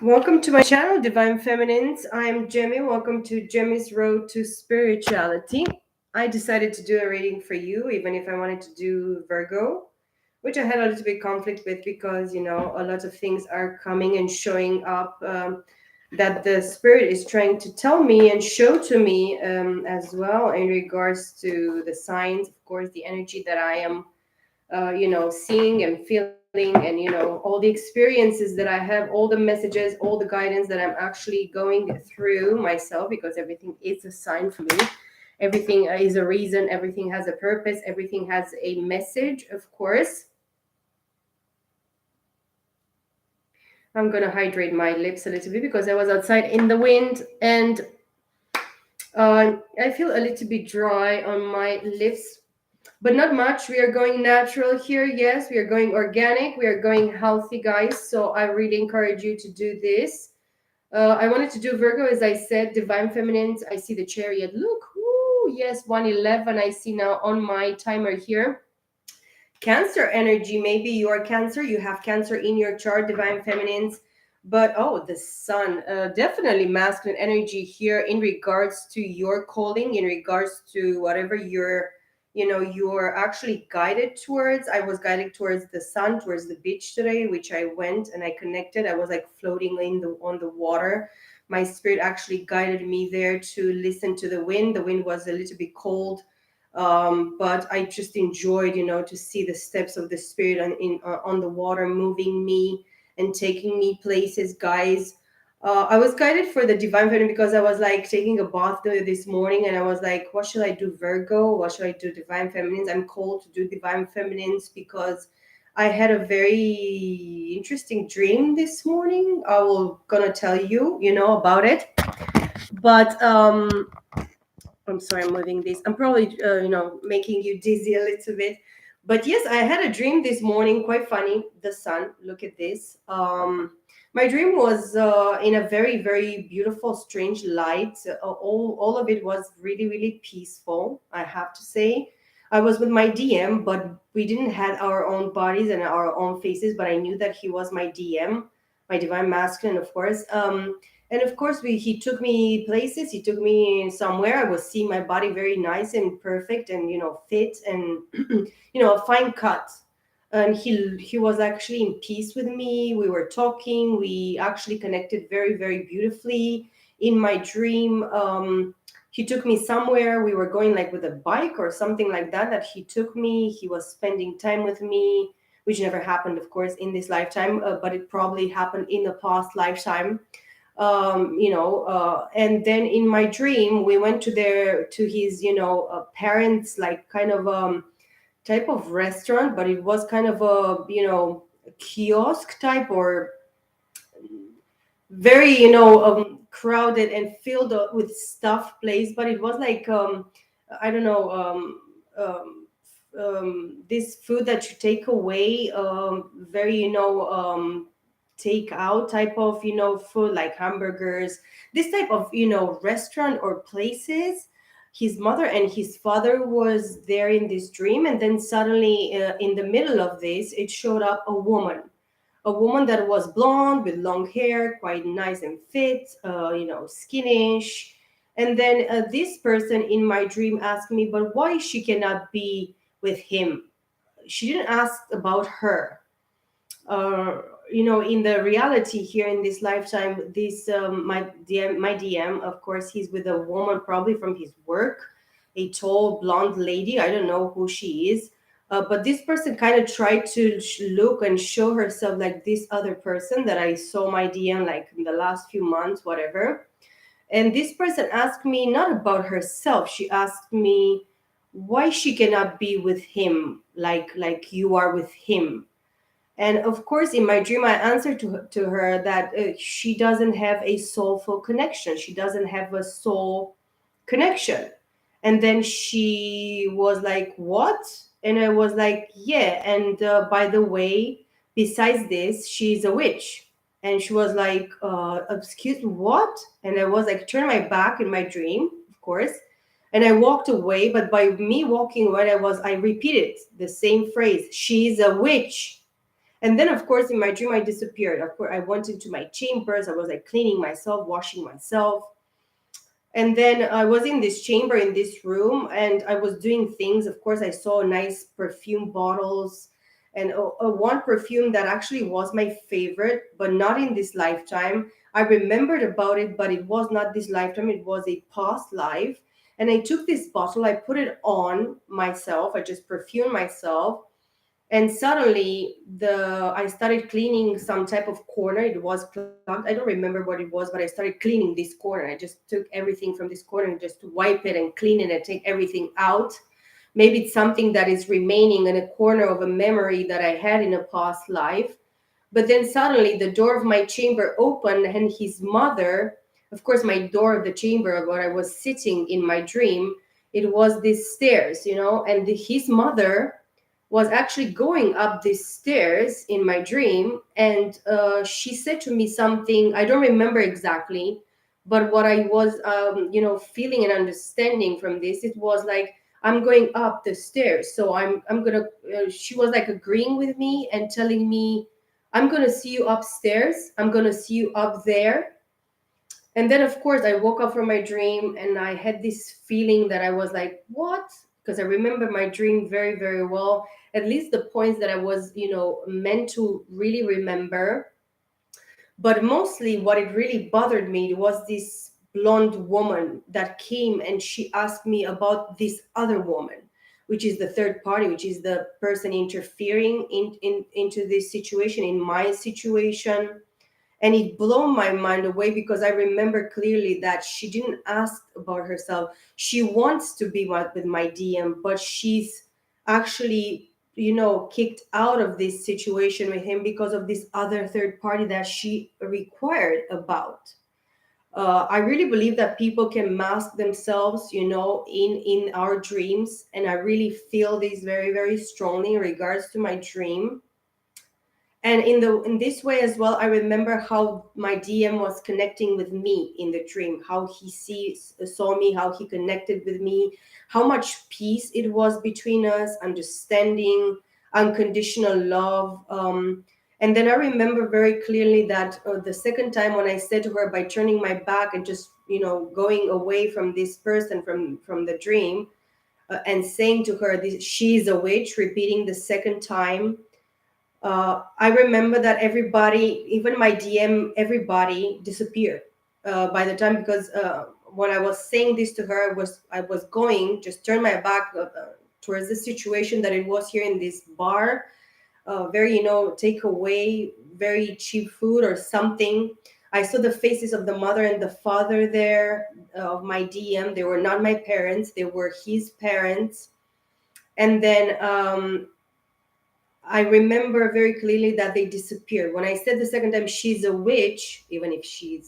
Welcome to my channel, Divine Feminines. I'm Jemmy. Welcome to Jemmy's Road to Spirituality. I decided to do a reading for you, even if I wanted to do Virgo, which I had a little bit conflict with because, a lot of things are coming and showing up that the Spirit is trying to tell me and show to me as well in regards to the signs, of course, the energy that I am seeing and feeling, and all the experiences that I have, all the messages, all the guidance that I'm actually going through myself, because everything is a sign for me. Everything is a reason, everything has a purpose, everything has a message, of course. I'm gonna hydrate my lips a little bit because I was outside in the wind, and I feel a little bit dry on my lips, but not much. We are going natural here. Yes, we are going organic. We are going healthy, guys. So I really encourage you to do this. I wanted to do Virgo, as I said, Divine Feminines. I see the chariot. Look, woo, yes, 111. I see now on my timer here. Cancer energy. Maybe you are Cancer. You have Cancer in your chart, Divine Feminines. But oh, the sun, definitely masculine energy here in regards to your calling, in regards to whatever you're actually guided towards. I was guided towards the sun, towards the beach today, which I went and I connected. I was like floating on the water. My spirit actually guided me there to listen to the wind. The wind was a little bit cold, but I just enjoyed, to see the steps of the spirit on the water, moving me and taking me places, guys. I was guided for the divine feminine because I was like taking a bath this morning, and I was like, what should I do, Virgo? What should I do, divine feminines? I'm called to do divine feminines because I had a very interesting dream this morning. I will gonna tell you, about it. But I'm sorry, I'm moving this. I'm probably, making you dizzy a little bit. But yes, I had a dream this morning, quite funny. The sun, look at this. My dream was in a very, very beautiful, strange light. All of it was really, really peaceful, I have to say. I was with my DM, but we didn't have our own bodies and our own faces, but I knew that he was my DM, my divine masculine, of course. And of course, he took me places. He took me somewhere. I was seeing my body very nice and perfect, and fit, and a fine cut. And he was actually in peace with me. We were talking. We actually connected very, very beautifully in my dream. He took me somewhere. We were going like with a bike or something like that. That he took me. He was spending time with me, which never happened, of course, in this lifetime, but it probably happened in the past lifetime. And then in my dream we went to his parents, like kind of type of restaurant, but it was kind of a kiosk type, or very crowded and filled up with stuff place, but it was like I don't know, this food that you take away, very take out type of food, like hamburgers, this type of restaurant or places. His mother and his father was there in this dream, and then suddenly in the middle of this it showed up a woman that was blonde with long hair, quite nice and fit, skinnish. And then this person in my dream asked me, but why she cannot be with him? She didn't ask about her. uh, in the reality here in this lifetime, this my DM, of course, he's with a woman probably from his work, a tall blonde lady. I don't know who she is, but this person kind of tried to look and show herself like this other person that I saw my DM like in the last few months, whatever. And this person asked me not about herself. She asked me why she cannot be with him, like you are with him. And of course, in my dream, I answered to her that she doesn't have a soulful connection. She doesn't have a soul connection. And then she was like, what? And I was like, yeah. And by the way, besides this, she's a witch. And she was like, excuse me, what? And I was like, turn my back in my dream, of course. And I walked away. But by me walking away, I repeated the same phrase, she's a witch. And then, of course, in my dream, I disappeared. Of course, I went into my chambers. I was like cleaning myself, washing myself. And then I was in this chamber, in this room, and I was doing things. Of course, I saw nice perfume bottles, and one perfume that actually was my favorite, but not in this lifetime. I remembered about it, but it was not this lifetime. It was a past life. And I took this bottle, I put it on myself. I just perfumed myself, and suddenly the I started cleaning some type of corner. It was plugged. I don't remember what it was, but I started cleaning this corner. I just took everything from this corner just to wipe it and clean it and take everything out. Maybe it's something that is remaining in a corner of a memory that I had in a past life. But then suddenly the door of my chamber opened, and his mother, of course, my door of the chamber where I was sitting in my dream, it was these stairs, and his mother was actually going up these stairs in my dream. And she said to me something, I don't remember exactly, but what I was, feeling and understanding from this, it was like, I'm going up the stairs. So I'm gonna, she was like agreeing with me and telling me, I'm going to see you upstairs. I'm going to see you up there. And then, of course, I woke up from my dream and I had this feeling that I was like, what? Because I remember my dream very, very well. At least the points that I was, meant to really remember. But mostly what it really bothered me was this blonde woman that came and she asked me about this other woman, which is the third party, which is the person interfering into this situation, in my situation. And it blew my mind away because I remember clearly that she didn't ask about herself. She wants to be with my DM, but she's actually, kicked out of this situation with him because of this other third party that she required about. I really believe that people can mask themselves, in our dreams, and I really feel this very, very strongly in regards to my dream. And in this way as well, I remember how my DM was connecting with me in the dream, how he saw me, how he connected with me, how much peace it was between us, understanding, unconditional love. And then I remember very clearly that the second time when I said to her, by turning my back and just, going away from this person, from the dream, and saying to her, this, she's a witch, repeating the second time. I remember that everybody, even my DM, everybody disappeared by the time, because when I was saying this to her, I was going just turn my back towards the situation that it was here in this bar, very takeaway, very cheap food or something. I saw the faces of the mother and the father there of my DM. They were not my parents; they were his parents. And then I remember very clearly that they disappeared. When I said the second time she's a witch, even if she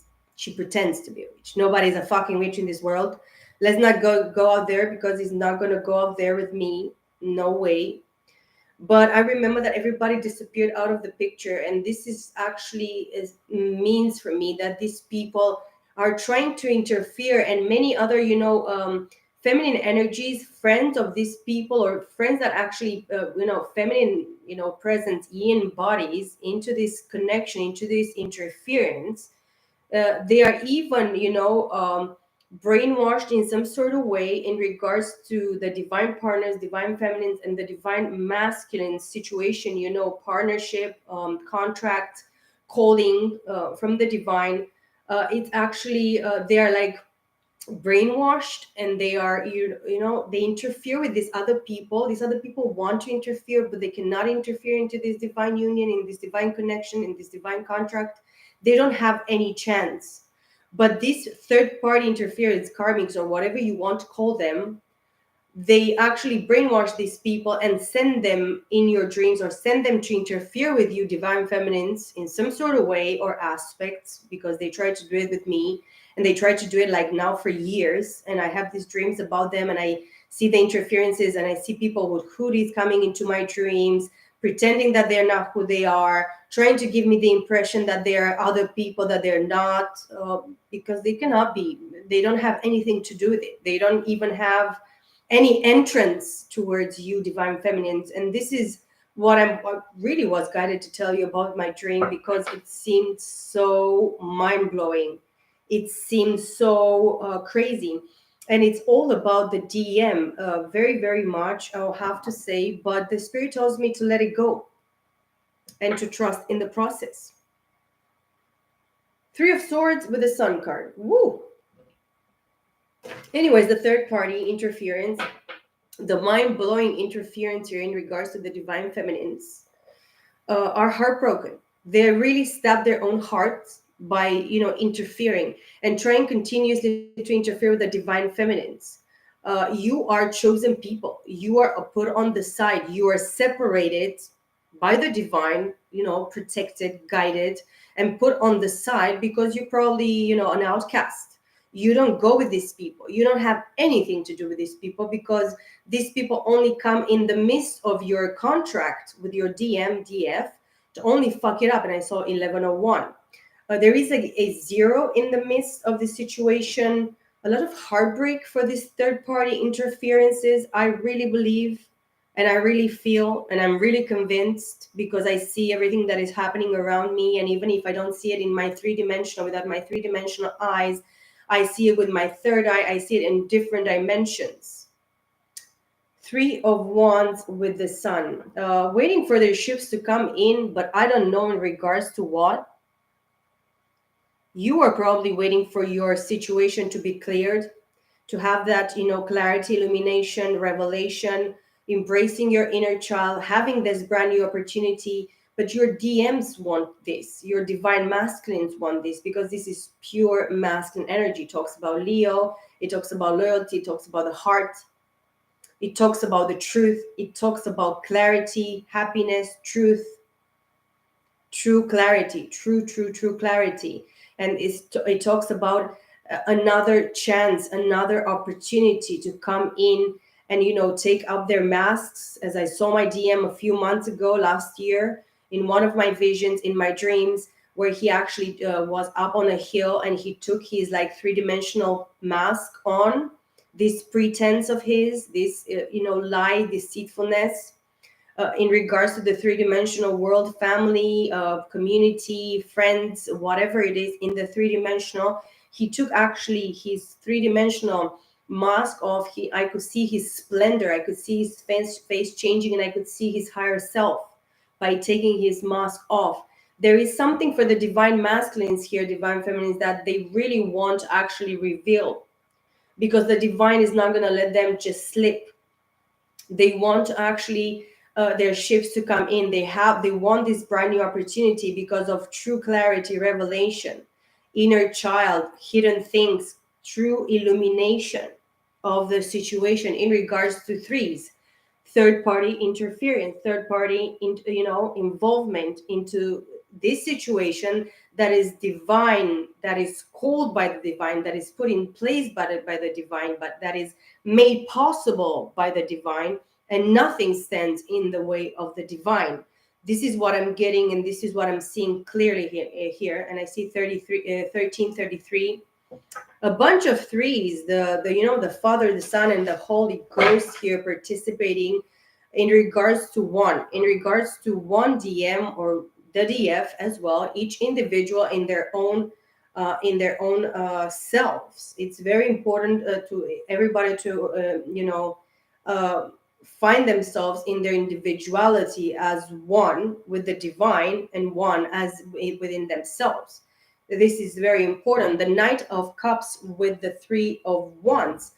pretends to be a witch. Nobody's a fucking witch in this world. Let's not go out there, because he's not gonna go out there with me. No way. But I remember that everybody disappeared out of the picture, and this is actually is means for me that these people are trying to interfere, and many other feminine energies, friends of these people, or friends that actually feminine presence in bodies, into this connection, into this interference. They are even brainwashed in some sort of way in regards to the divine partners, divine feminines, and the divine masculine situation, partnership, contract, calling from the divine. It's actually they are like brainwashed, and they are they interfere with these other people. These other people want to interfere, but they cannot interfere into this divine union, in this divine connection, in this divine contract. They don't have any chance. But these third party interference, karmics, or whatever you want to call them, they actually brainwash these people and send them in your dreams, or send them to interfere with you, divine feminines, in some sort of way or aspects, because they tried to do it with me, and they tried to do it like now for years. And I have these dreams about them, and I see the interferences, and I see people with hoodies coming into my dreams, pretending that they're not who they are, trying to give me the impression that they are other people that they're not, because they cannot be. They don't have anything to do with it. They don't even have any entrance towards you, divine feminines. And this is what really was guided to tell you about my dream, because it seemed so mind blowing. It seemed so crazy. And it's all about the DM, very, very much, I'll have to say. But the spirit tells me to let it go and to trust in the process. Three of Swords with the Sun card. Woo! Anyways, the third party interference, the mind blowing interference here in regards to the divine feminines, are heartbroken. They really stab their own hearts by, interfering and trying continuously to interfere with the divine feminines. You are chosen people. You are put on the side. You are separated by the divine, protected, guided, and put on the side because you're probably, an outcast. You don't go with these people. You don't have anything to do with these people because these people only come in the midst of your contract with your DF to only fuck it up. And I saw 1101. There is a zero in the midst of the situation. A lot of heartbreak for these third party interferences. I really believe and I really feel and I'm really convinced because I see everything that is happening around me. And even if I don't see it in my three-dimensional, without my three-dimensional eyes, I see it with my third eye. I see it in different dimensions. Three of Wands with the Sun, waiting for their ships to come in, but I don't know in regards to what. You are probably waiting for your situation to be cleared, to have that, clarity, illumination, revelation, embracing your inner child, having this brand new opportunity. But your DMs want this, your divine masculines want this, because this is pure masculine energy. It talks about Leo, it talks about loyalty, it talks about the heart, it talks about the truth, it talks about clarity, happiness, truth, true clarity, true clarity. And it talks about another chance, another opportunity to come in and, take up their masks. As I saw my DM a few months ago, last year, in one of my visions, in my dreams, where he actually was up on a hill and he took his like three-dimensional mask on, this pretense of his, this, lie, deceitfulness, in regards to the three-dimensional world, family, community, friends, whatever it is in the three-dimensional. He took actually his three-dimensional mask off. I could see his splendor, I could see his face changing, and I could see his higher self by taking his mask off. There is something for the divine masculines here, divine feminines, that they really want to actually reveal, because the divine is not going to let them just slip. They want to actually their shifts to come in. They want this brand new opportunity because of true clarity, revelation, inner child, hidden things, true illumination of the situation in regards to threes, third party interference, third party involvement into this situation that is divine, that is called by the divine, that is put in place by the divine, but that is made possible by the divine, and nothing stands in the way of the divine. This is what I'm getting, and this is what I'm seeing clearly here. And I see 1333, a bunch of threes, the Father, the Son, and the Holy Ghost here participating in regards to one DM or the DF as well, each individual in their own selves. It's very important to everybody to find themselves in their individuality as one with the divine and one as within themselves. This is very important. The Knight of Cups with the Three of Wands.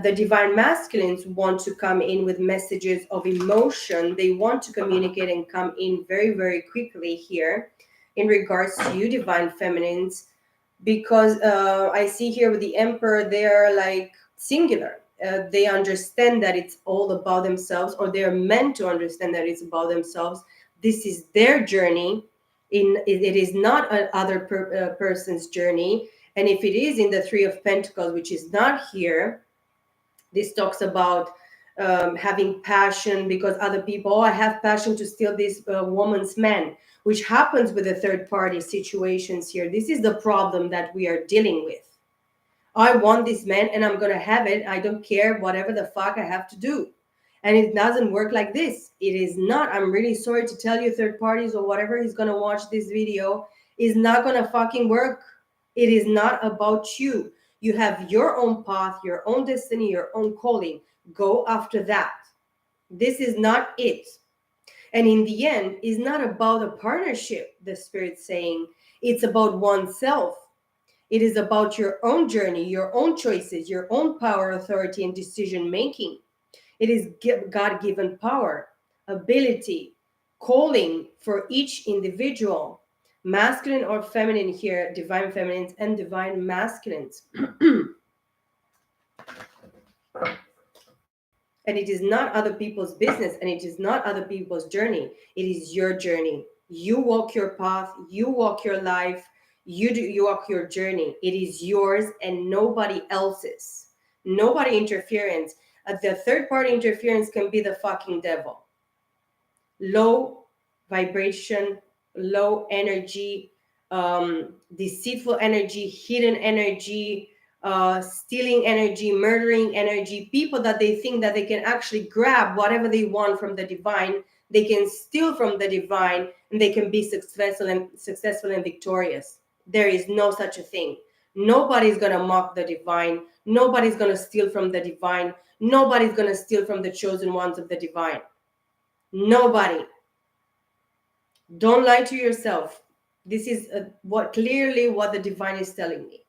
The divine masculines want to come in with messages of emotion. They want to communicate and come in very, very quickly here in regards to you, divine feminines, because I see here with the Emperor, they are like singular. They understand that it's all about themselves, or they're meant to understand that it's about themselves. This is their journey. It is not another person's journey. And if it is in the Three of Pentacles, which is not here, this talks about having passion because other people, I have passion to steal this woman's man, which happens with the third party situations here. This is the problem that we are dealing with. I want this man and I'm going to have it. I don't care whatever the fuck I have to do. And it doesn't work like this. It is not. I'm really sorry to tell you, third parties or whatever is going to watch this video, is not going to fucking work. It is not about you. You have your own path, your own destiny, your own calling. Go after that. This is not it. And in the end, it's not about a partnership, the Spirit's saying. It's about oneself. It is about your own journey, your own choices, your own power, authority, and decision making. It is God given power, ability, calling for each individual, masculine or feminine here, divine feminines and divine masculines. And it is not other people's business, and it is not other people's journey. It is your journey. You walk your path, you walk your life, you walk your journey. It is yours and nobody else's. Nobody interference. The third party interference can be the fucking devil. Low vibration, low energy, deceitful energy, hidden energy, stealing energy, murdering energy, people that they think that they can actually grab whatever they want from the divine, they can steal from the divine, and they can be successful and victorious. There is no such a thing. Nobody's gonna mock the divine. Nobody's gonna steal from the divine. Nobody's gonna steal from the chosen ones of the divine. Nobody. Don't lie to yourself. This is what clearly what the divine is telling me.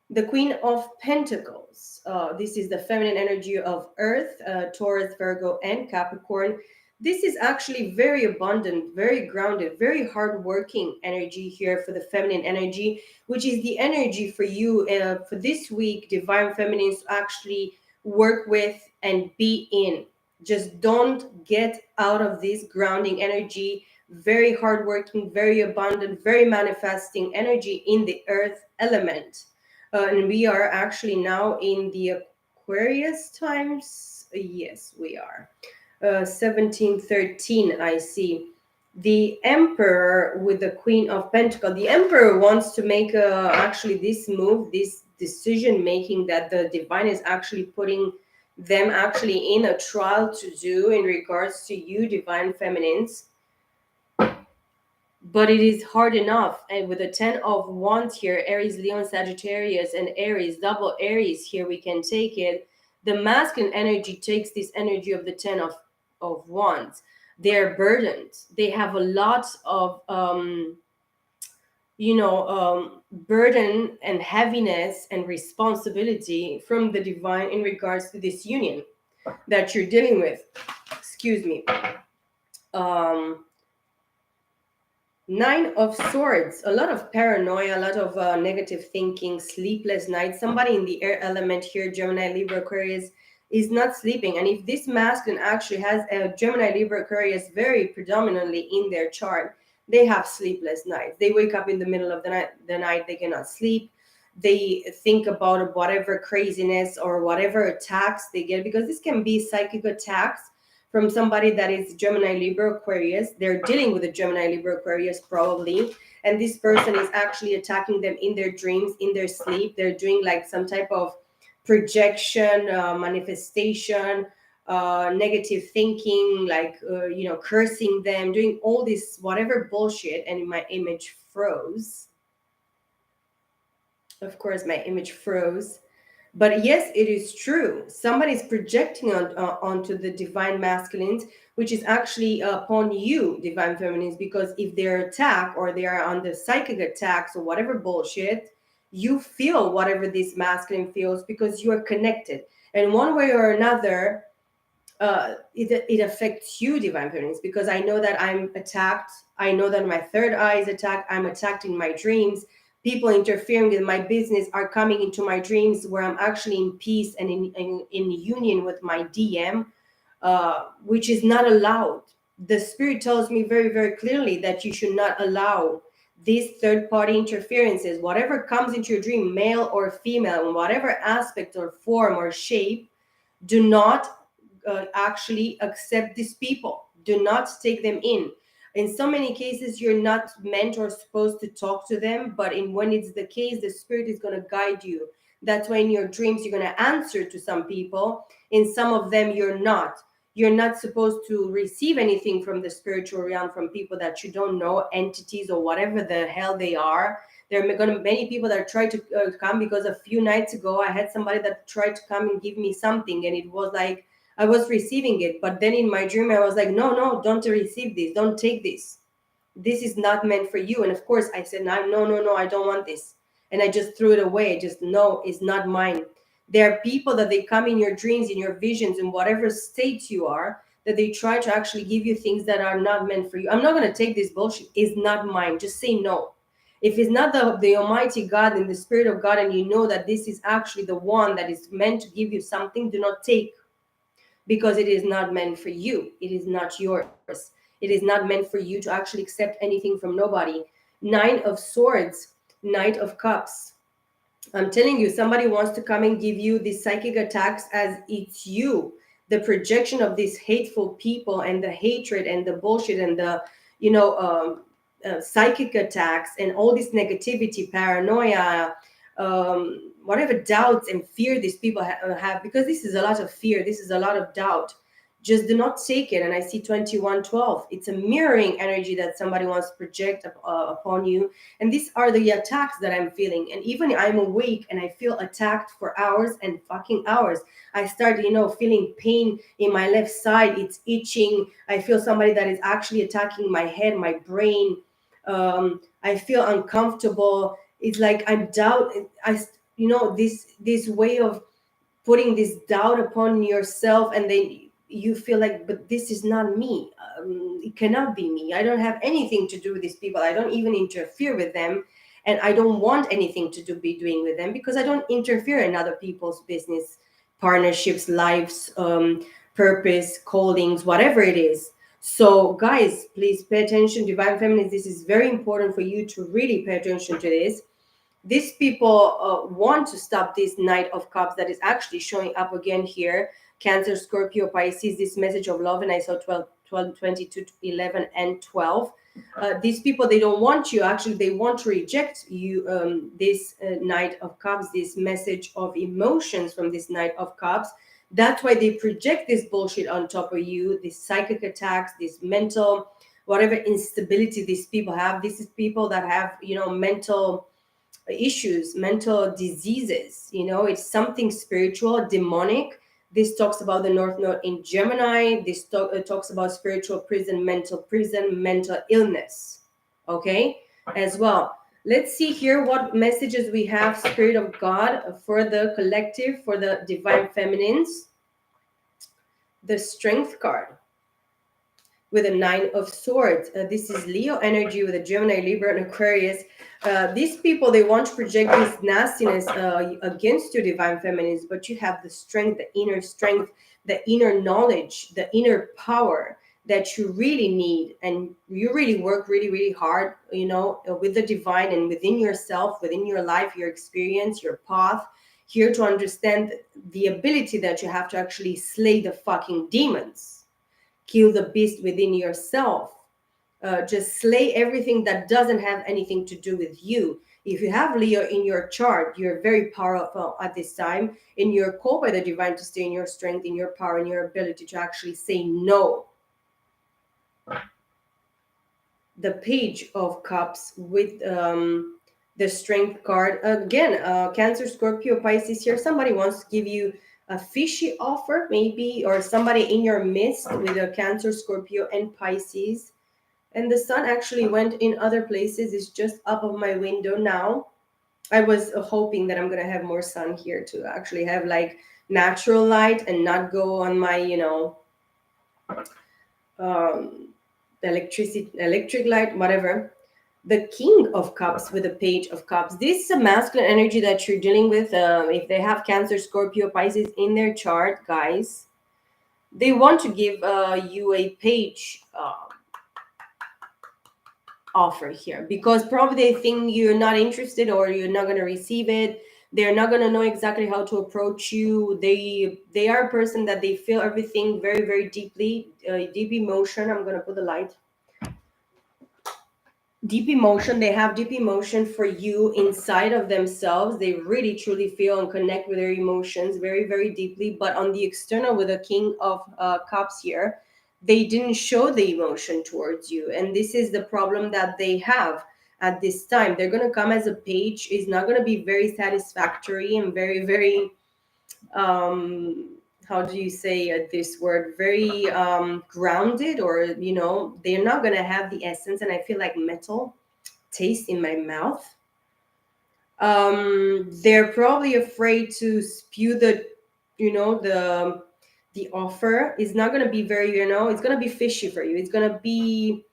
The Queen of Pentacles. This is the feminine energy of Earth, Taurus, Virgo, and Capricorn. This is actually very abundant, very grounded, very hardworking energy here for the feminine energy, which is the energy for you for this week, divine feminines, to actually work with and be in. Just don't get out of this grounding energy. Very hardworking, very abundant, very manifesting energy in the earth element. And we are actually now in the Aquarius times. Yes, we are. 1713, I see. The Emperor with the Queen of Pentacles. The Emperor wants to make actually this move, this decision making that the divine is actually putting them actually in a trial to do in regards to you, divine feminines. But it is hard enough. And with the 10 of wands here, Aries, Leon, Sagittarius, and Aries, double Aries here, we can take it. The masculine energy takes this energy of the 10 of wands. They're burdened. They have a lot of burden and heaviness and responsibility from the divine in regards to this union that you're dealing with. Excuse me. Nine of Swords, a lot of paranoia, a lot of negative thinking, sleepless nights. Somebody in the air element here, Gemini, Libra, Aquarius, is not sleeping. And if this masculine actually has a Gemini, Libra, Aquarius very predominantly in their chart, they have sleepless nights. They wake up in the middle of the night, they cannot sleep. They think about whatever craziness or whatever attacks they get, because this can be psychic attacks from somebody that is Gemini, Libra, Aquarius. They're dealing with a Gemini, Libra, Aquarius probably. And this person is actually attacking them in their dreams, in their sleep. They're doing like some type of projection, manifestation, negative thinking, like, cursing them, doing all this, whatever bullshit. And my image froze. Of course, my image froze. But yes, it is true. Somebody's projecting onto the divine masculines, which is actually upon you, divine feminines, because if they're attacked or they are under psychic attacks or whatever bullshit, you feel whatever this masculine feels because you are connected. And one way or another, it affects you, divine feminines, because I know that I'm attacked. I know that my third eye is attacked. I'm attacked in my dreams. People interfering with my business are coming into my dreams where I'm actually in peace and in union with my DM, which is not allowed. The spirit tells me very, very clearly that you should not allow these third party interferences. Whatever comes into your dream, male or female, in whatever aspect or form or shape, do not actually accept these people. Do not take them in. In so many cases, you're not meant or supposed to talk to them, but when it's the case, the spirit is going to guide you. That's why in your dreams, you're going to answer to some people. In some of them, you're not. You're not supposed to receive anything from the spiritual realm from people that you don't know, entities or whatever the hell they are. There are gonna many people that try to come, because a few nights ago I had somebody that tried to come and give me something, and it was like I was receiving it, but then in my dream I was like, no, no, don't receive this, don't take this. This is not meant for you. And of course I said, no, no, no, no, I don't want this. And I just threw it away. Just, no, it's not mine. There are people that they come in your dreams, in your visions, in whatever state you are, that they try to actually give you things that are not meant for you. I'm not going to take this bullshit. It's not mine. Just say no. If it's not the Almighty God and the Spirit of God, and you know that this is actually the one that is meant to give you something, do not take, because it is not meant for you. It is not yours. It is not meant for you to actually accept anything from nobody. Nine of Swords, Knight of Cups. I'm telling you, somebody wants to come and give you these psychic attacks as it's you. The projection of these hateful people and the hatred and the bullshit and the, you know, psychic attacks and all this negativity, paranoia, whatever doubts and fear these people have, because this is a lot of fear, this is a lot of doubt. Just do not take it. And I see 2112. It's a mirroring energy that somebody wants to project upon you. And these are the attacks that I'm feeling. And even I'm awake and I feel attacked for hours and fucking hours. I start, feeling pain in my left side. It's itching. I feel somebody that is actually attacking my head, my brain. I feel uncomfortable. It's like I'm doubt. This way of putting this doubt upon yourself, and then you feel like, but this is not me. It cannot be me. I don't have anything to do with these people. I don't even interfere with them, and I don't want anything to be doing with them, because I don't interfere in other people's business, partnerships, lives, purpose, callings, whatever it is. So guys, please pay attention, divine feminines. This is very important for you to really pay attention to this. These people want to stop this Knight of Cups that is actually showing up again here. Cancer, Scorpio, Pisces, this message of love. And I saw 12, 22, 11, and 12. These people, they don't want you. Actually, they want to reject you. This Knight of Cups, this message of emotions from this Knight of Cups. That's why they project this bullshit on top of you, these psychic attacks, this mental, whatever instability these people have. This is people that have, mental issues, mental diseases. It's something spiritual, demonic. This talks about the North Node in Gemini. This talks about spiritual prison, mental illness. Okay, as well. Let's see here what messages we have, Spirit of God, for the collective, for the divine feminines. The Strength card with a Nine of Swords. This is Leo energy with a Gemini, Libra, and Aquarius. These people, they want to project this nastiness against your divine feminines, but you have the strength, the inner knowledge, the inner power that you really need. And you really work really, really hard, with the divine and within yourself, within your life, your experience, your path, here to understand the ability that you have to actually slay the fucking demons, kill the beast within yourself, just slay everything that doesn't have anything to do with you. If you have Leo in your chart, you're very powerful at this time, and you're called by the divine to stay in your strength, in your power, in your ability to actually say no. The Page of Cups with the Strength card. Again, Cancer, Scorpio, Pisces here. Somebody wants to give you a fishy offer, maybe, or somebody in your midst with a Cancer, Scorpio, and Pisces. And the sun actually went in other places. It's just up of my window now. I was hoping that I'm going to have more sun here to actually have like natural light and not go on my, um, electric light, whatever. The King of Cups with the Page of Cups. This is a masculine energy that you're dealing with. If they have Cancer, Scorpio, Pisces in their chart, guys, they want to give you a page offer here, because probably they think you're not interested or you're not going to receive it. They're not going to know exactly how to approach you. They are a person that they feel everything very, very deeply, deep emotion. I'm going to put the light. deep emotion. They have deep emotion for you inside of themselves. They really truly feel and connect with their emotions very very deeply. But on the external, with the king of cups here, they didn't show the emotion towards you, and this is the problem that they have at this time. They're going to come as a page, is not going to be very satisfactory and very very um how do you say this word, very grounded, or they're not going to have the essence, and I feel like metal taste in my mouth. They're probably afraid to spew the offer is not going to be very, it's going to be fishy for you. It's going to be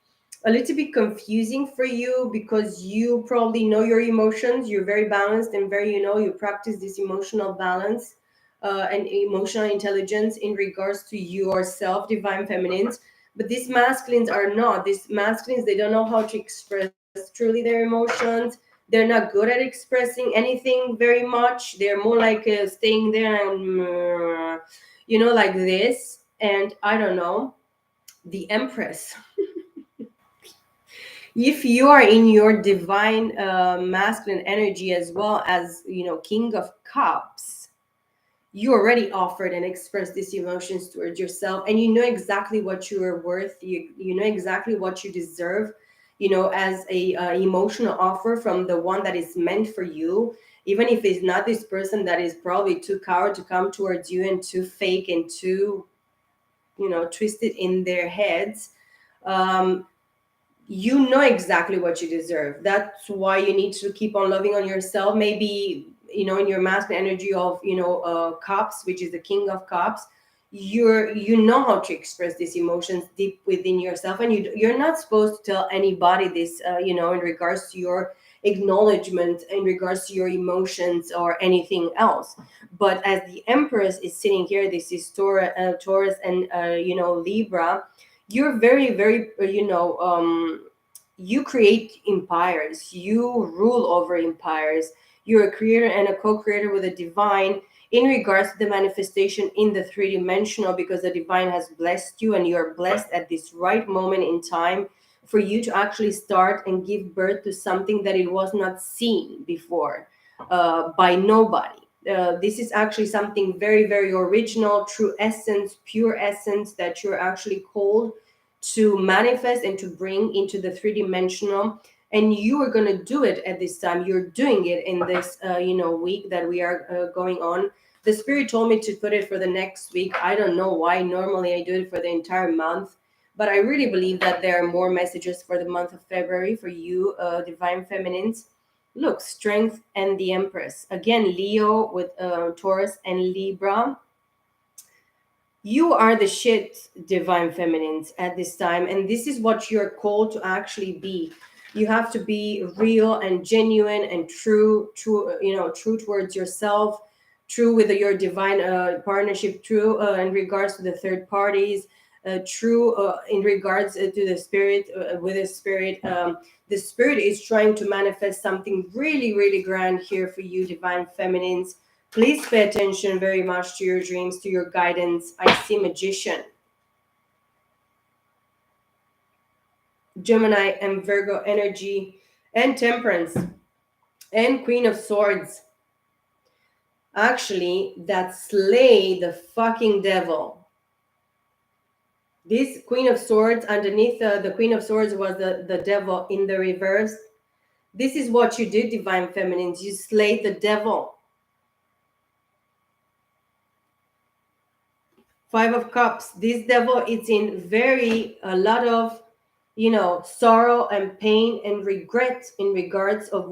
a little bit confusing for you because you probably know your emotions. You're very balanced and very, you practice this emotional balance and emotional intelligence in regards to yourself, divine feminines. But these masculines are not. These masculines, they don't know how to express truly their emotions. They're not good at expressing anything very much. They're more like staying there and, like this. And I don't know, the Empress. If you are in your divine masculine energy as well as King of Cups, you already offered and expressed these emotions towards yourself, and you know exactly what you are worth. You know exactly what you deserve, as a emotional offer from the one that is meant for you, even if it's not this person that is probably too coward to come towards you and too fake and too twisted in their heads. um, you know exactly what you deserve. That's why you need to keep on loving on yourself. Maybe in your masculine energy of cups, which is the king of cups, you know how to express these emotions deep within yourself, and you're not supposed to tell anybody this, in regards to your acknowledgement, in regards to your emotions or anything else. But as the empress is sitting here, this is Taurus and Libra. You're very very you create empires, you rule over empires. You're a creator and a co-creator with the divine in regards to the manifestation in the three-dimensional, because the divine has blessed you and you're blessed at this right moment in time for you to actually start and give birth to something that it was not seen before by nobody. This is actually something very very original, true essence, pure essence, that you're actually called to manifest and to bring into the three-dimensional. And you are going to do it at this time. You're doing it in this week that we are going on. The spirit told me to put it for the next week. I don't know why. Normally I do it for the entire month, but I really believe that there are more messages for the month of February for you, divine feminines. Look, strength and the empress again, Leo with Taurus and Libra. You are the shit, divine feminines, at this time, and this is what you're called to actually be. You have to be real and genuine and true, true towards yourself, true with your divine partnership, true in regards to the third parties, true in regards to the spirit, with the spirit. The spirit is trying to manifest something really really grand here for you, divine feminines. Please pay attention very much to your dreams, to your guidance. I see Magician, Gemini, and Virgo energy, and Temperance, and Queen of Swords. Actually, that slay the fucking devil. This Queen of Swords, underneath the Queen of Swords was the devil in the reverse. This is what you did, divine feminines. You slayed the devil. Five of Cups. This devil is in very a lot of sorrow and pain and regret in regards of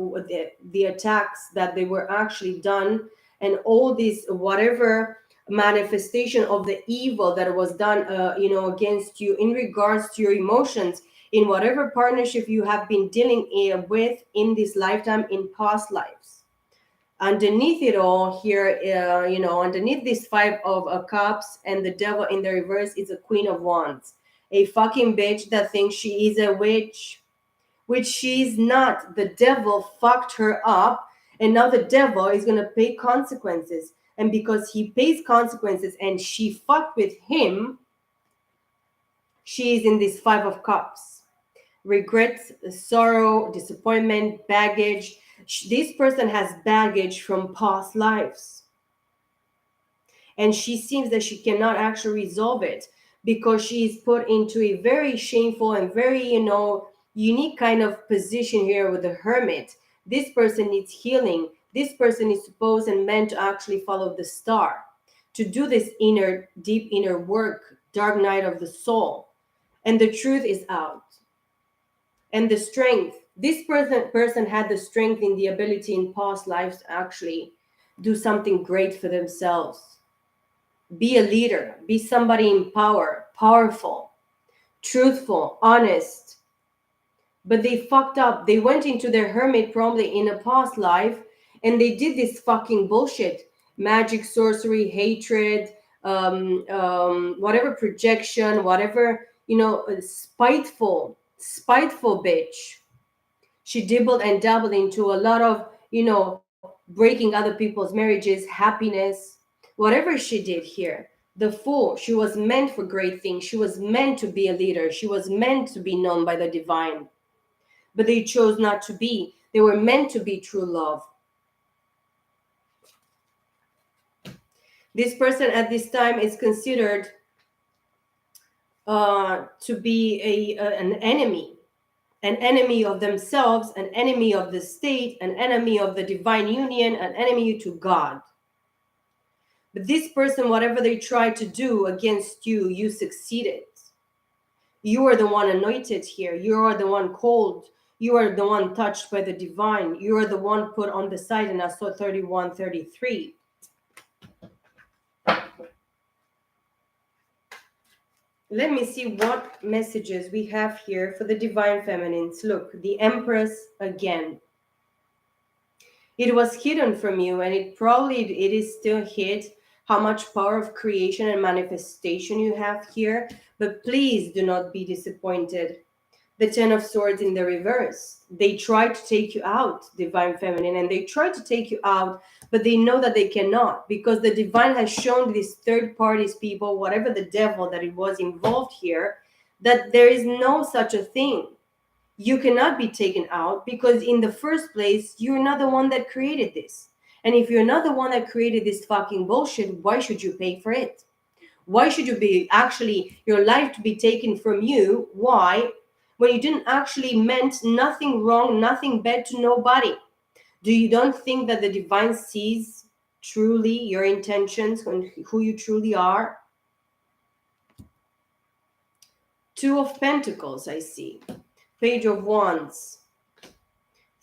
the attacks that they were actually done, and all this whatever manifestation of the evil that was done against you in regards to your emotions, in whatever partnership you have been dealing with in this lifetime, in past lives. Underneath it all here, underneath this five of cups and the devil in the reverse is a queen of wands, a fucking bitch that thinks she is a witch, which she's not. The devil fucked her up, and now the devil is gonna pay consequences. And because he pays consequences and she fucked with him, she is in this five of cups. regret, sorrow, disappointment, baggage. This person has baggage from past lives, and she seems that she cannot actually resolve it because she is put into a very shameful and very, unique kind of position here with the hermit. This person needs healing. This person is supposed and meant to actually follow the star, to do this inner, deep inner work, dark night of the soul. And the truth is out. And the strength, this person had the strength in the ability in past lives to actually do something great for themselves, be a leader, be somebody in power, powerful, truthful, honest. But they fucked up. They went into their hermit probably in a past life, and they did this fucking bullshit: magic, sorcery, hatred, whatever, projection, whatever, spiteful bitch. She dibbled and dabbled into a lot of, breaking other people's marriages, happiness, whatever she did here. The fool, she was meant for great things. She was meant to be a leader. She was meant to be known by the divine. But they chose not to be. They were meant to be true love. This person at this time is considered to be an enemy of themselves, an enemy of the state, an enemy of the divine union, an enemy to God. But this person, whatever they tried to do against you, you succeeded. You are the one anointed here. You are the one called. You are the one touched by the divine. You are the one put on the side in Asot 31:33. Let me see what messages we have here for the divine feminines. Look, the Empress again. It was hidden from you, and it is still hid, how much power of creation and manifestation you have here. But please do not be disappointed. The Ten of Swords in the reverse. They try to take you out, divine feminine, and they try to take you out, but they know that they cannot, because the divine has shown these third parties, people, whatever the devil that it was involved here, that there is no such a thing. You cannot be taken out, because in the first place, you're not the one that created this. And if you're not the one that created this fucking bullshit, why should you pay for it? Why should you be actually your life to be taken from you? Why? When you didn't actually meant nothing wrong, nothing bad to nobody. Do you don't think that the divine sees truly your intentions and who you truly are? Two of Pentacles, I see. Page of Wands.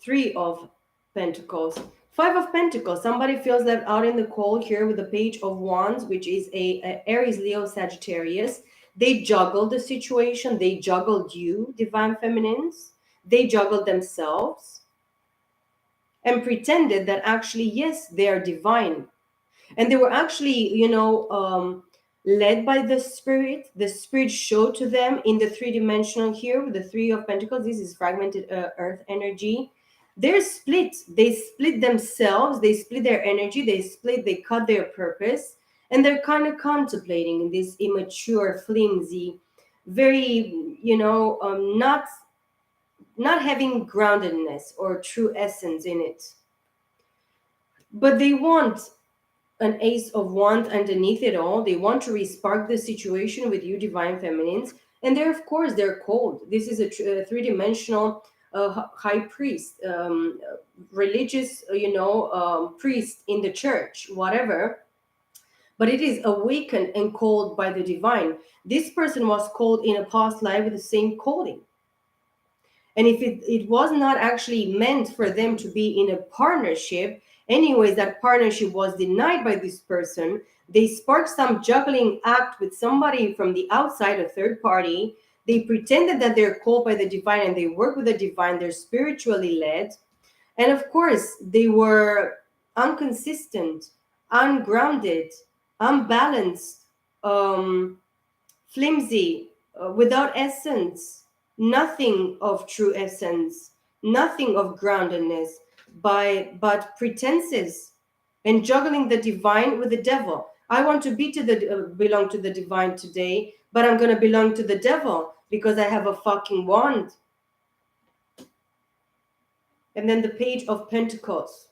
Three of Pentacles. Five of Pentacles. Somebody feels left out in the cold here with the Page of Wands, which is a Aries, Leo, Sagittarius. They juggled the situation. They juggled you, divine feminines. They juggled themselves and pretended that actually, yes, they are divine. And they were actually, led by the spirit. The spirit showed to them in the three-dimensional here with the Three of Pentacles. This is fragmented earth energy. They're split. They split themselves. They split their energy. They cut their purpose. And they're kind of contemplating in this immature, flimsy, very, not having groundedness or true essence in it. But they want an Ace of Wands underneath it all. They want to respark the situation with you, divine feminines. And they're, of course, they're cold. This is a three-dimensional high priest, religious, priest in the church, whatever. But it is awakened and called by the divine. This person was called in a past life with the same calling. And if it was not actually meant for them to be in a partnership, anyways, that partnership was denied by this person. They sparked some juggling act with somebody from the outside, a third party. They pretended that they're called by the divine and they work with the divine. They're spiritually led. And of course, they were inconsistent, ungrounded, unbalanced, flimsy, without essence, nothing of true essence, nothing of groundedness, but pretenses and juggling the divine with the devil. I want to be to the belong to the divine today, but I'm going to belong to the devil because I have a fucking wand. and then the Page of Pentacles.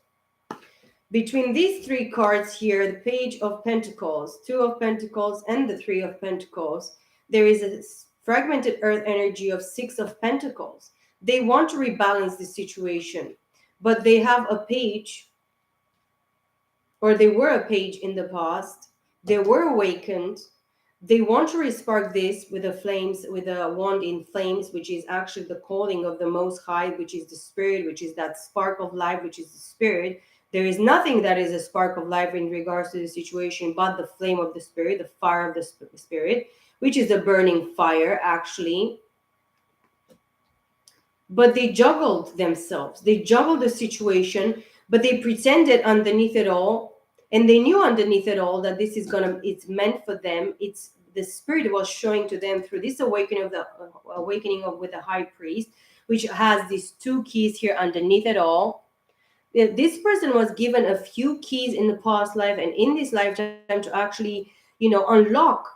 Between these three cards here, the Page of Pentacles, Two of Pentacles, and the Three of Pentacles, there is a fragmented earth energy of Six of Pentacles. They want to rebalance the situation, but they have a page, or they were a page in the past. They were awakened. They want to respark this with the flames, with a wand in flames, which is actually the calling of the Most High, which is the Spirit, which is that spark of life, which is the Spirit. There is nothing that is a spark of life in regards to the situation but the flame of the Spirit, the fire of the Spirit, which is a burning fire, actually. But they juggled themselves. They juggled the situation, but they pretended underneath it all, and they knew underneath it all that this is gonna, it's meant for them. It's the Spirit was showing to them through this awakening of the awakening of with the high priest, which has these two keys here underneath it all. This person was given a few keys in the past life and in this lifetime to actually, unlock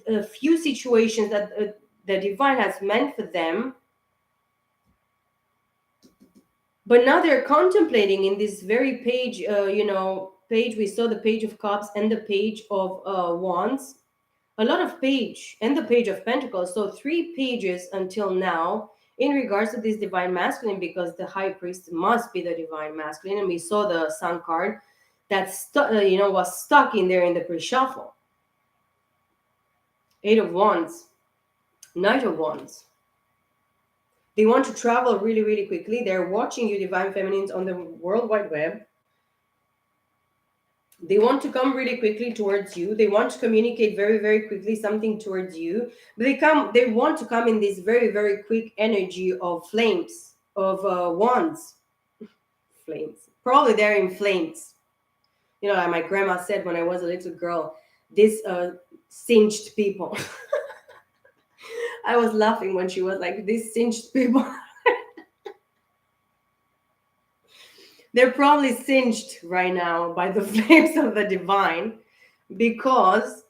a few situations that the divine has meant for them. But now they're contemplating in this very page, page, we saw the Page of Cups and the Page of Wands, a lot of page, and the Page of Pentacles. So three pages until now in regards to this divine masculine, because the high priest must be the divine masculine. And we saw the Sun card that was stuck in there in the pre-shuffle. Eight of Wands, Knight of Wands. They want to travel really, really quickly. They're watching you, divine feminines, on the World Wide Web. They want to come really quickly towards you. They want to communicate very, very quickly something towards you. But they want to come in this very, very quick energy of flames, of wands. Flames. Probably they're in flames. Like my grandma said when I was a little girl, this singed people. I was laughing when she was like, these singed people. They're probably singed right now by the flames of the divine, because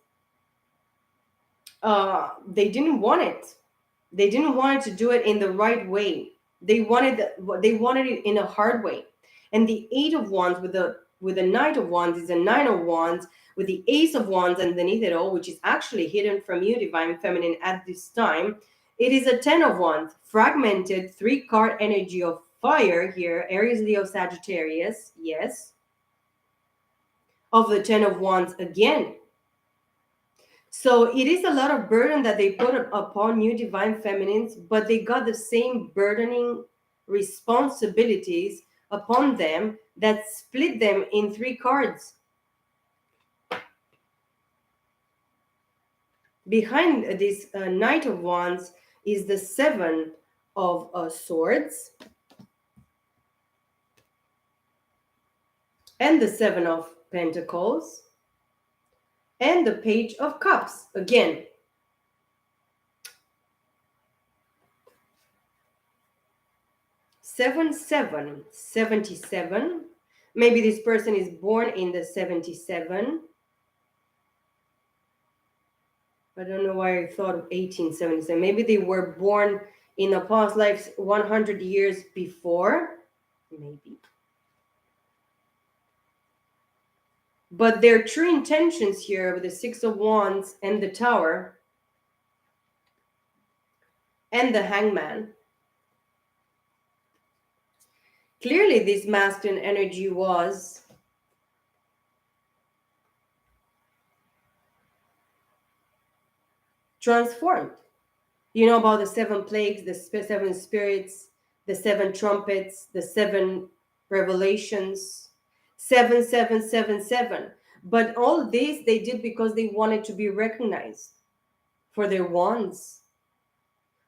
they didn't want it. They didn't want to do it in the right way. They wanted it in a hard way. And the Eight of Wands with the Knight of Wands is a Nine of Wands with the Ace of Wands underneath it all, which is actually hidden from you, divine feminine, at this time. It is a Ten of Wands, fragmented three-card energy of fire here, Aries, Leo, Sagittarius, yes. Of the Ten of Wands again. So it is a lot of burden that they put upon you, divine feminines, but they got the same burdening responsibilities upon them that split them in three cards. Behind this Knight of Wands is the Seven of Swords and the Seven of Pentacles and the Page of Cups again. Seven, 77. Maybe this person is born in the 77. I don't know why I thought of 1877. Maybe they were born in a past life 100 years before. Maybe. But their true intentions here with the Six of Wands and the Tower and the Hangman. Clearly, this masculine energy was transformed. You know about the seven plagues, the seven spirits, the seven trumpets, the seven revelations, 7777. But all this they did because they wanted to be recognized for their wands,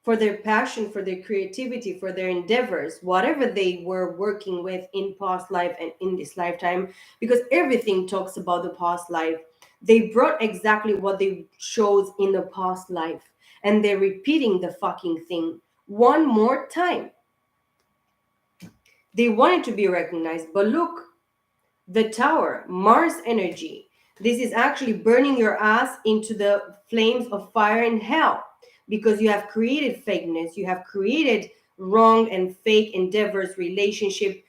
for their passion, for their creativity, for their endeavors, whatever they were working with in past life and in this lifetime, because everything talks about the past life. They brought exactly what they chose in the past life, and they're repeating the fucking thing one more time. They wanted to be recognized, but look, the Tower, Mars energy. This is actually burning your ass into the flames of fire and hell, because you have created fakeness, you have created wrong and fake endeavors, relationship,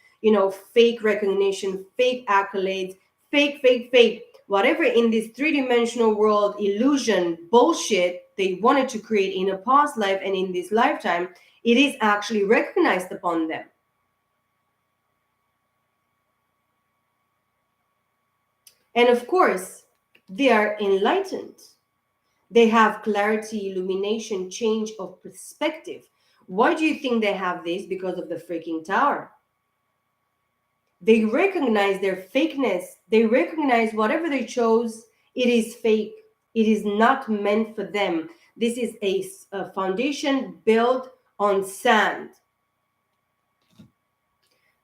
fake recognition, fake accolades, fake, whatever in this three-dimensional world illusion bullshit they wanted to create in a past life and in this lifetime, it is actually recognized upon them. And of course, they are enlightened. They have clarity, illumination, change of perspective. Why do you think they have this? Because of the freaking tower. They recognize their fakeness. They recognize whatever they chose, it is fake. It is not meant for them. This is a foundation built on sand.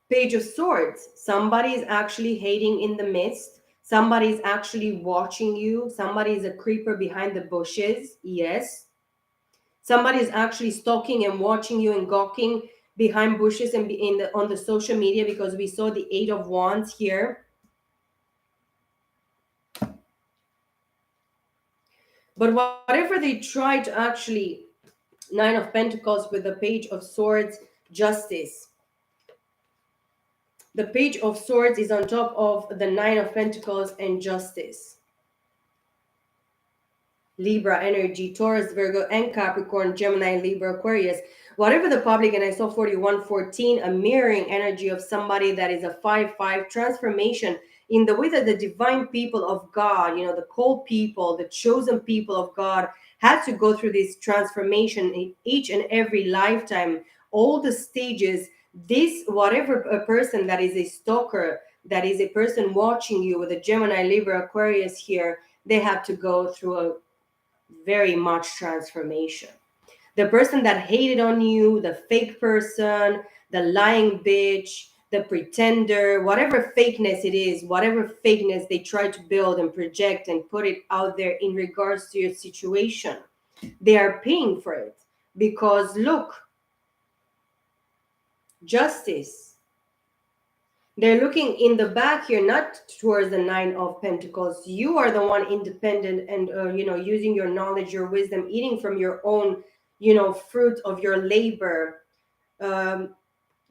Page of Swords. Somebody is actually hating in the mist. Somebody is actually watching you. Somebody is a creeper behind the bushes. Yes. Somebody is actually stalking and watching you and gawking behind bushes and on the social media, because we saw the Eight of Wands here. But whatever they try to actually, Nine of Pentacles with the Page of Swords, Justice. The Page of Swords is on top of the Nine of Pentacles and Justice. Libra energy, Taurus, Virgo, and Capricorn, Gemini, Libra, Aquarius. Whatever the public, and I saw 4114, a mirroring energy of somebody that is a 5-5 transformation in the way that the divine people of God, the called people, the chosen people of God, had to go through this transformation in each and every lifetime, all the stages. This, whatever a person that is a stalker, that is a person watching you with a Gemini, Libra, Aquarius here, they have to go through a very much transformation. The person that hated on you, the fake person, the lying bitch, the pretender, whatever fakeness it is, whatever fakeness they try to build and project and put it out there in regards to your situation, they are paying for it. Because look, Justice. They're looking in the back here, not towards the Nine of Pentacles. You are the one independent and, using your knowledge, your wisdom, eating from your own, fruit of your labor, um,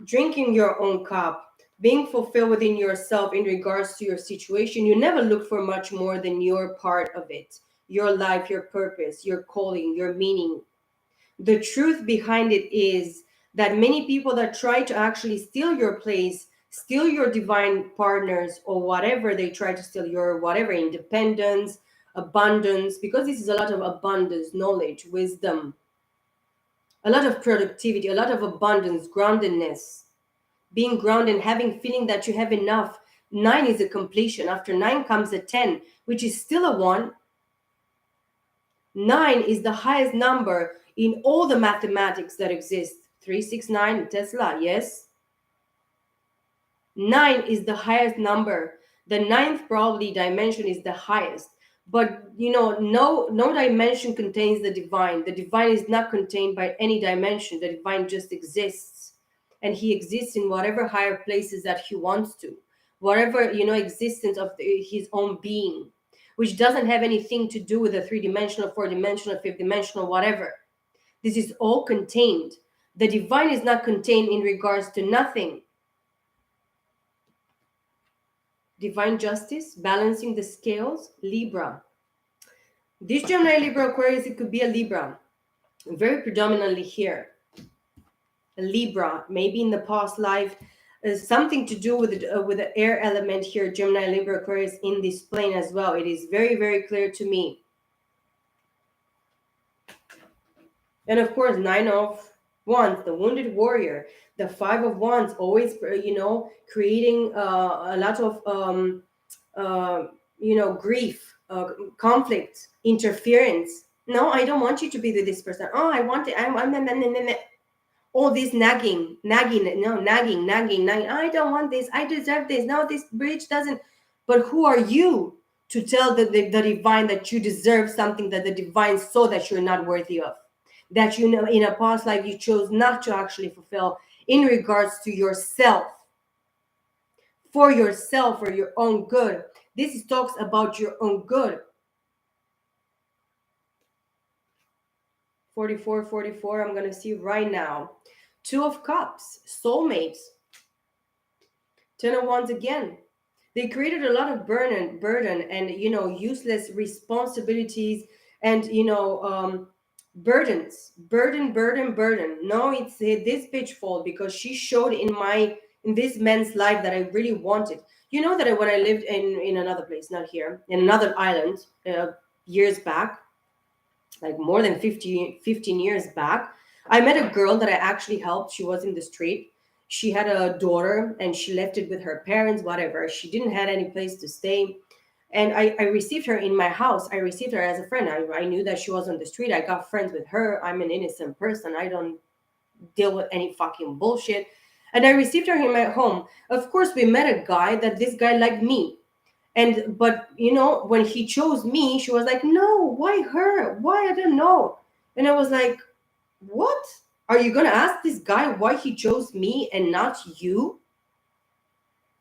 drinking your own cup, being fulfilled within yourself in regards to your situation. You never look for much more than your part of it, your life, your purpose, your calling, your meaning. The truth behind it is that many people that try to actually steal your place, steal your divine partners, or whatever they try to steal, your whatever independence, abundance, because this is a lot of abundance, knowledge, wisdom, a lot of productivity, a lot of abundance, groundedness, being grounded, having feeling that you have enough. Nine is a completion. After nine comes a 10, which is still a one. Nine is the highest number in all the mathematics that exist. 369, Tesla, yes. Nine is the highest number. The ninth probably dimension is the highest. But no dimension contains the divine. The divine is not contained by any dimension. The divine just exists. And he exists in whatever higher places that he wants to. Whatever, existence of his own being, which doesn't have anything to do with the three-dimensional, four-dimensional, fifth-dimensional, whatever. This is all contained. The divine is not contained in regards to nothing. Divine justice, balancing the scales, Libra. This Gemini, Libra, Aquarius, it could be a Libra, very predominantly here. A Libra, maybe in the past life, something to do with the air element here, Gemini, Libra, Aquarius, in this plane as well. It is very, very clear to me. And of course, Nine of Wands, the wounded warrior, the Five of Wands, always, creating a lot of, grief, conflict, interference. No, I don't want you to be with this person. Oh, I want it. I'm all this nagging. No, nagging. I don't want this. I deserve this. No, this bridge doesn't. But who are you to tell the divine that you deserve something that the divine saw that you're not worthy of? That in a past life you chose not to actually fulfill in regards to yourself, for yourself, for your own good. This talks about your own good. 44, I'm going to see right now. Two of Cups, soulmates. Ten of Wands again. They created a lot of burden, and useless responsibilities, and burdens, burden. No, it's this bitch fault because she showed in this man's life that I really wanted. You know that when I lived in another place, not here, in another island, years back, like more than 15 years back, I met a girl that I actually helped. She was in the street. She had a daughter and she left it with her parents, whatever. She didn't have any place to stay. And I received her in my house. I received her as a friend. I knew that she was on the street. I got friends with her. I'm an innocent person. I don't deal with any fucking bullshit. And I received her in my home. Of course, we met a guy that this guy liked me. And but when he chose me, she was like, no, why her, why, I don't know. And I was like, what, are you gonna ask this guy why he chose me and not you?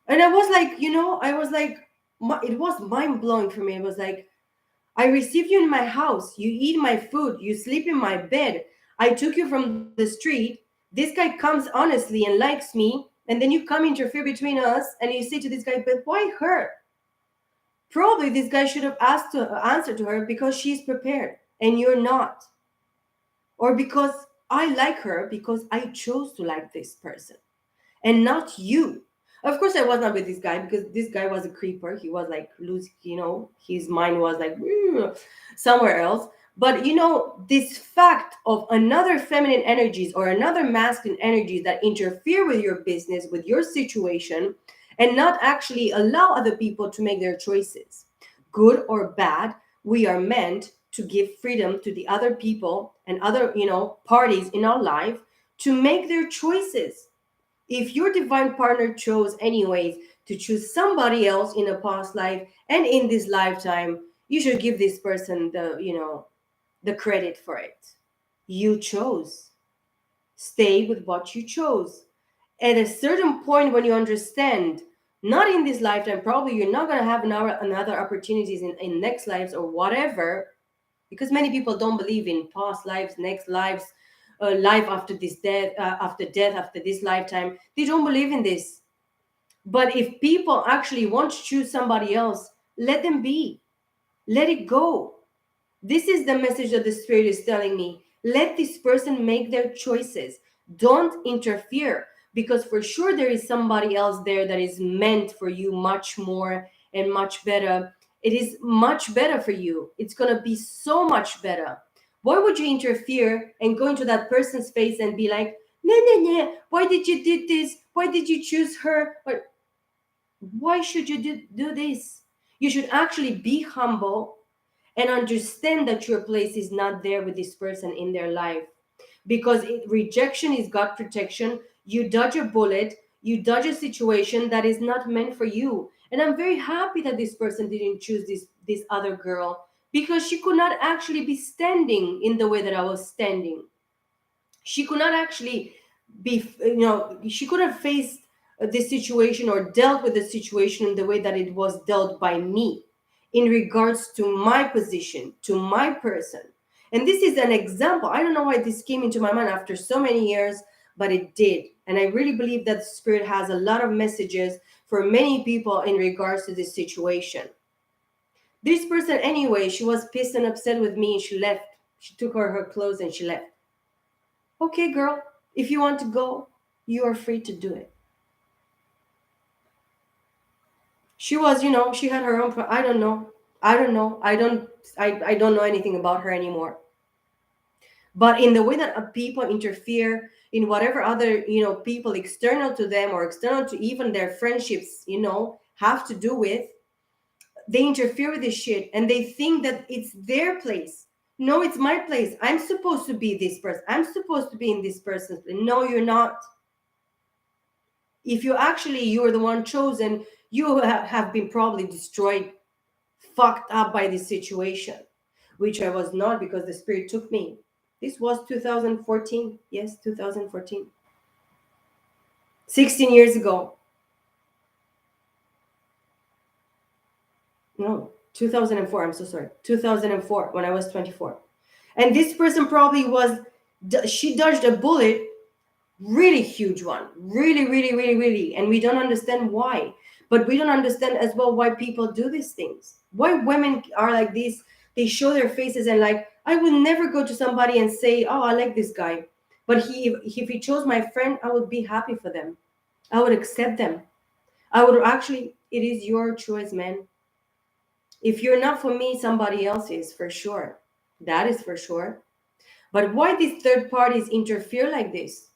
And I was like, it was mind blowing for me. It was like, I received you in my house, you eat my food, you sleep in my bed, I took you from the street, this guy comes honestly and likes me, and then you come interfere between us and you say to this guy, but why her? Probably this guy should have asked to answer to her because she's prepared and you're not. Or because I like her because I chose to like this person and not you. Of course, I was not with this guy because this guy was a creeper. He was like loose, his mind was like somewhere else. But this fact of another feminine energies or another masculine energies that interfere with your business, with your situation, and not actually allow other people to make their choices, good or bad, we are meant to give freedom to the other people and other, parties in our life to make their choices. If your divine partner chose anyways to choose somebody else in a past life and in this lifetime, you should give this person the credit for it. You chose. Stay with what you chose. At a certain point when you understand, not in this lifetime, probably you're not going to have another opportunities in next lives or whatever, because many people don't believe in past lives, next lives, life after this death, after death, after this lifetime. They don't believe in this. But if people actually want to choose somebody else, let them be. Let it go. This is the message that the spirit is telling me. Let this person make their choices. Don't interfere, because for sure there is somebody else there that is meant for you much more and much better. It is much better for you. It's going to be so much better. Why would you interfere and go into that person's face and be like, no, no, no, why did you do this? Why did you choose her? Why should you do this? You should actually be humble and understand that your place is not there with this person in their life, because rejection is God protection. You dodge a bullet, you dodge a situation that is not meant for you. And I'm very happy that this person didn't choose this other girl, because she could not actually be standing in the way that I was standing. She could not actually she could have faced this situation or dealt with the situation in the way that it was dealt by me, in regards to my position, to my person. And this is an example. I don't know why this came into my mind after so many years, but it did. And I really believe that the spirit has a lot of messages for many people in regards to this situation. This person, anyway, she was pissed and upset with me and she left. She took her clothes and she left. Okay, girl, if you want to go, you are free to do it. She was, she had her own. I don't know. I don't know. I don't know anything about her anymore. But in the way that people interfere in whatever other, people external to them or external to even their friendships, have to do with, they interfere with this shit and they think that it's their place. No, it's my place. I'm supposed to be this person. I'm supposed to be in this person's place. No, you're not. If you're the one chosen, you have been probably destroyed, fucked up by this situation, which I was not, because the spirit took me. This was 2014. Yes, 2014. 16 years ago. No, 2004. I'm so sorry. 2004, when I was 24. And this person probably she dodged a bullet really huge one, really, really, really, really, and we don't understand why. But we don't understand as well why people do these things, why women are like this. They show their faces and like, I would never go to somebody and say, oh, I like this guy, but if he chose my friend, I would be happy for them, I would accept them. I would actually, it is your choice, man. If you're not for me, somebody else is for sure. That is for sure. But why these third parties interfere like this?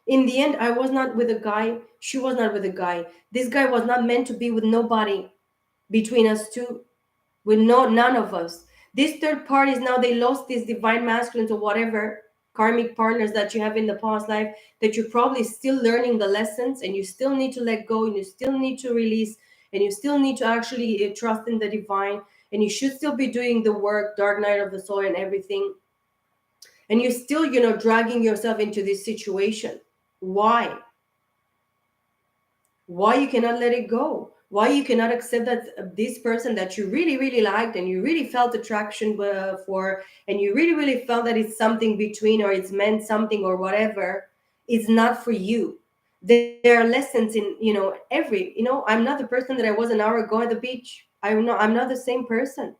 In the end, I was not with a guy. She was not with a guy. This guy was not meant to be with nobody between us two, with none of us. These third parties now, they lost these divine masculines or whatever karmic partners that you have in the past life, that you're probably still learning the lessons, and you still need to let go, and you still need to release, and you still need to actually trust in the divine, and you should still be doing the work, dark night of the soul and everything, and you're still, dragging yourself into this situation. Why? Why you cannot let it go? Why you cannot accept that this person that you really, really liked and you really felt attraction for, and you really, really felt that it's something between, or it's meant something or whatever, is not for you. There are lessons in, I'm not the person that I was an hour ago at the beach. I'm not the same person.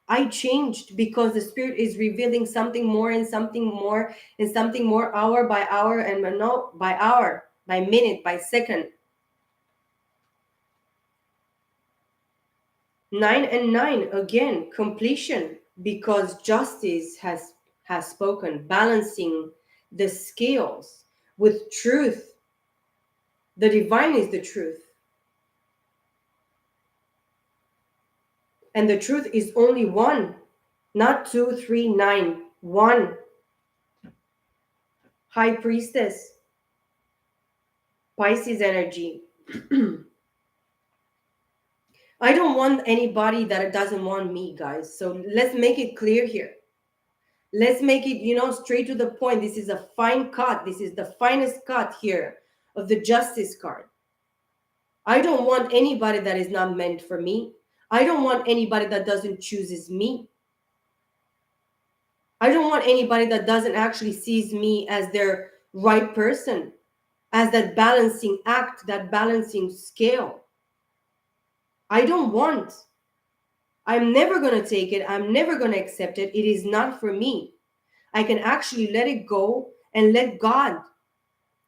I changed because the spirit is revealing something more and something more and something more, hour by hour, and not by hour, by minute, by second. 9 and 9 again, completion, because justice has spoken, balancing the scales with truth. The divine is the truth, and the truth is only one, not two, three, nine, one. High priestess, Pisces energy. I don't want anybody that doesn't want me, guys. So let's make it clear here. Let's make it, straight to the point. This is a fine cut. This is the finest cut here of the justice card. I don't want anybody that is not meant for me. I don't want anybody that doesn't chooses me. I don't want anybody that doesn't actually sees me as their right person, as that balancing act, that balancing scale. I don't want. I'm never going to take it. I'm never going to accept it. It is not for me. I can actually let it go and let God,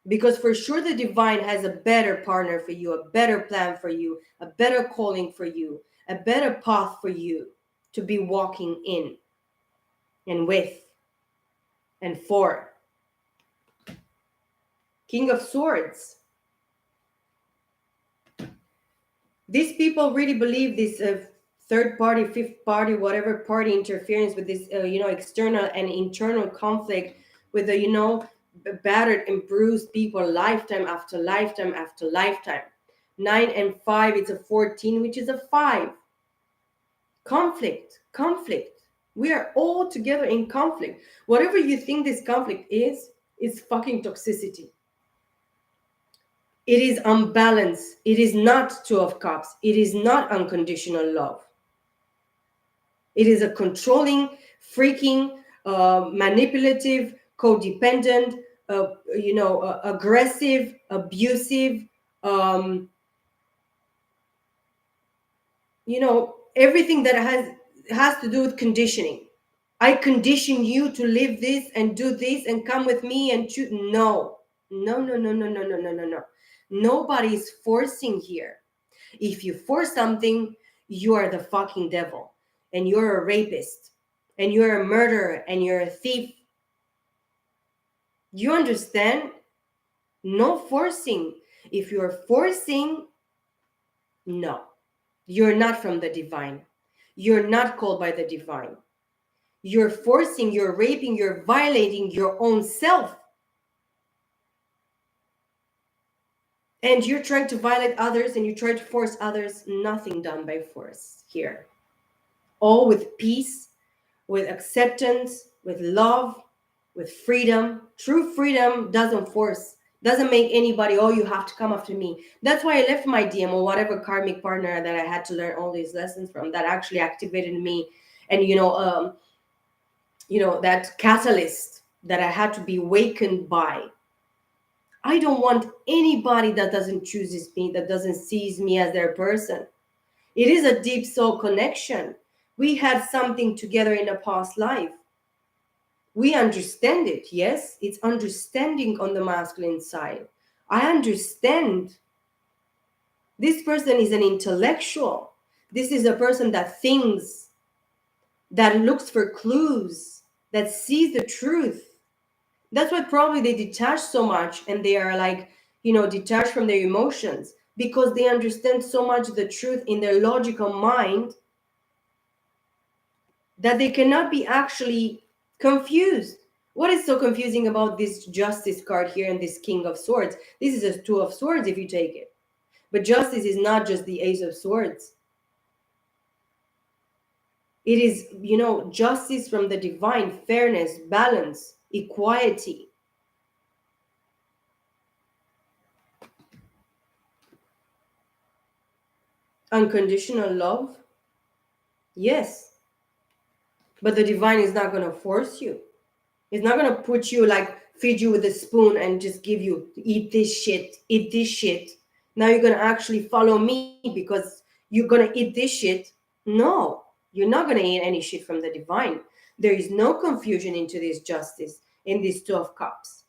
because for sure the divine has a better partner for you, a better plan for you, a better calling for you, a better path for you to be walking in and with and for. King of Swords. These people really believe this third party, fifth party, whatever party interference with this, external and internal conflict with the, battered and bruised people, lifetime after lifetime after lifetime. 9 and 5, it's a 14, which is a 5. Conflict. We are all together in conflict. Whatever you think this conflict is fucking toxicity. It is unbalanced. It is not Two of Cups. It is not unconditional love. It is a controlling, freaking, manipulative, codependent, aggressive, abusive, um, everything that has to do with conditioning. I condition you to live this and do this and come with me and choose. No, no, no, no, no, no, no, no, no, no. Nobody's forcing here. If you force something, you are the fucking devil, and you're a rapist, and you're a murderer, and you're a thief. You understand? No forcing. If you're forcing, no, you're not from the divine. You're not called by the divine. You're forcing, you're raping, you're violating your own self. And you're trying to violate others and you try to force others. Nothing done by force here. All with peace, with acceptance, with love, with freedom. True freedom doesn't force, doesn't make anybody, oh, you have to come after me. That's why I left my DM or whatever karmic partner that I had to learn all these lessons from, that actually activated me. And that catalyst. that I had to be wakened by. I don't want anybody that doesn't chooses me, that doesn't sees me as their person. It is a deep soul connection. We had something together in a past life. We understand it, yes? It's understanding on the masculine side. I understand this person is an intellectual. This is a person that thinks, that looks for clues, that sees the truth. That's why probably they detach so much and they are like, detached from their emotions because they understand so much the truth in their logical mind that they cannot be actually confused. What is so confusing about this justice card here and this king of swords? This is a two of swords if you take it. But justice is not just the ace of swords. It is, justice from the divine, fairness, balance, equality, unconditional love. Yes, but the divine is not going to force you. It's not going to put you like feed you with a spoon and just give you eat this shit, eat this shit. Now you're going to actually follow me because you're going to eat this shit. No, you're not going to eat any shit from the divine. There is no confusion into this justice in these 12 cups.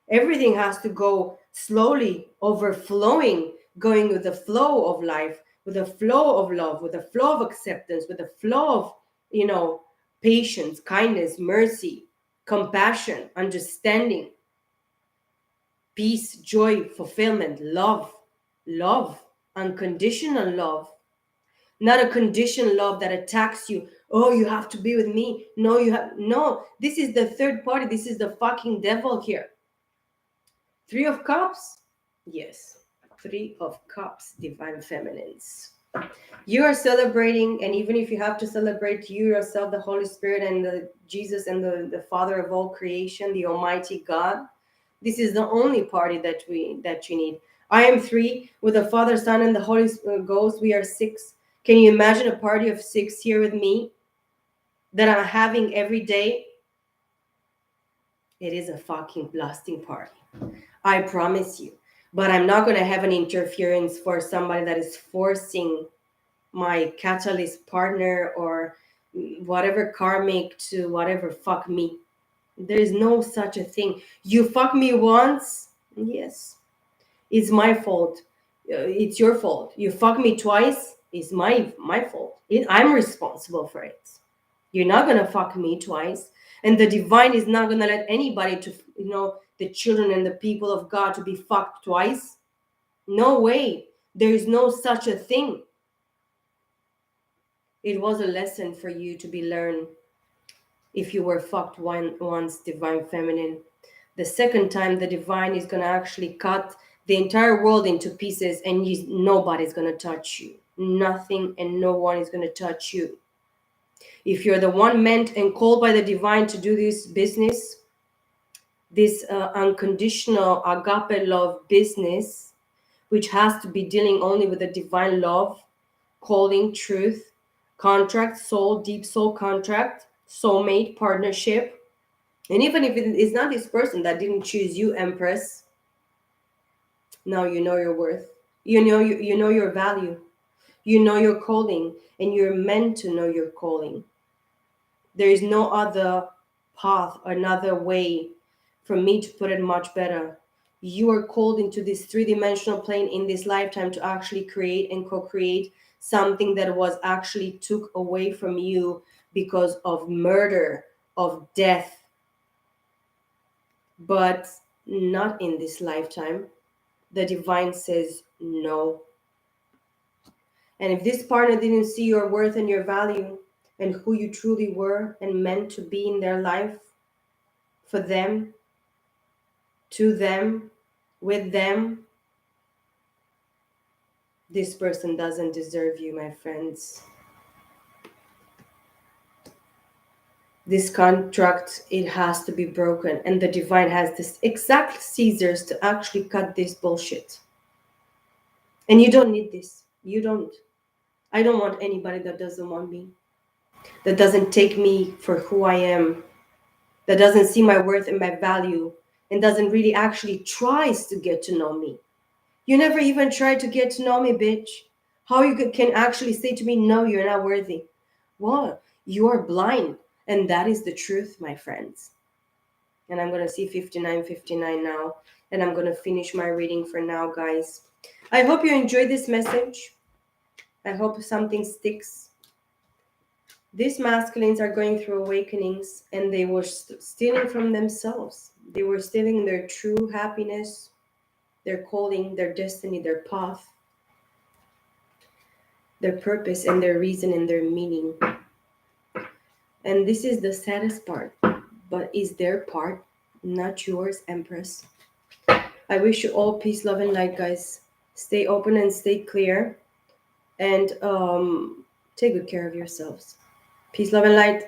Everything has to go slowly, overflowing, going with the flow of life, with the flow of love, with the flow of acceptance, with the flow of, patience, kindness, mercy, compassion, understanding, peace, joy, fulfillment, love, unconditional love. Not a conditional love that attacks you. Oh, you have to be with me. No, you have no. This is the third party. This is the fucking devil here. Three of Cups? Yes. Three of Cups, divine feminines. You are celebrating, and even if you have to celebrate you yourself, the Holy Spirit and the Jesus and the Father of all creation, the Almighty God, this is the only party that you need. I am three with the Father, Son, and the Holy Ghost. We are six. Can you imagine a party of six here with me that I'm having every day? It is a fucking blasting party. I promise you. But I'm not going to have an interference for somebody that is forcing my catalyst partner or whatever karmic to whatever fuck me. There is no such a thing. You fuck me once, yes, it's my fault. It's your fault. You fuck me twice, it's my fault. I'm responsible for it. You're not gonna fuck me twice, and the divine is not gonna let anybody to, the children and the people of God to be fucked twice. No way. There is no such a thing. It was a lesson for you to be learned if you were fucked once, divine feminine. The second time, the divine is going to actually cut the entire world into pieces and nobody's going to touch you. Nothing and no one is going to touch you. If you're the one meant and called by the divine to do this business, this unconditional agape love business, which has to be dealing only with the divine love, calling, truth, contract, soul, deep soul contract, soulmate, partnership. And even if it is not this person that didn't choose you, Empress, now you know your worth. You know your value. You know your calling, and you're meant to know your calling. There is no other path, another way for me to put it much better. You are called into this three-dimensional plane in this lifetime to actually create and co-create something that was actually took away from you because of murder, of death, but not in this lifetime. The divine says no. And if this partner didn't see your worth and your value and who you truly were and meant to be in their life, for them, to them, with them, this person doesn't deserve you, my friends. This contract, it has to be broken. And the divine has this exact scissors to actually cut this bullshit. And you don't need this. You don't. I don't want anybody that doesn't want me, that doesn't take me for who I am, that doesn't see my worth and my value and doesn't really actually tries to get to know me. You never even tried to get to know me, bitch. How you can actually say to me, no, you're not worthy? Well, you are blind. And that is the truth, my friends. And I'm going to see 59:59 now. And I'm going to finish my reading for now, guys. I hope you enjoyed this message. I hope something sticks. These masculines are going through awakenings and they were stealing from themselves. They were stealing their true happiness, their calling, their destiny, their path, their purpose, and their reason and their meaning. And this is the saddest part, but is their part, not yours, Empress. I wish you all peace, love, and light, guys. Stay open and stay clear, and take good care of yourselves. Peace, love, and light.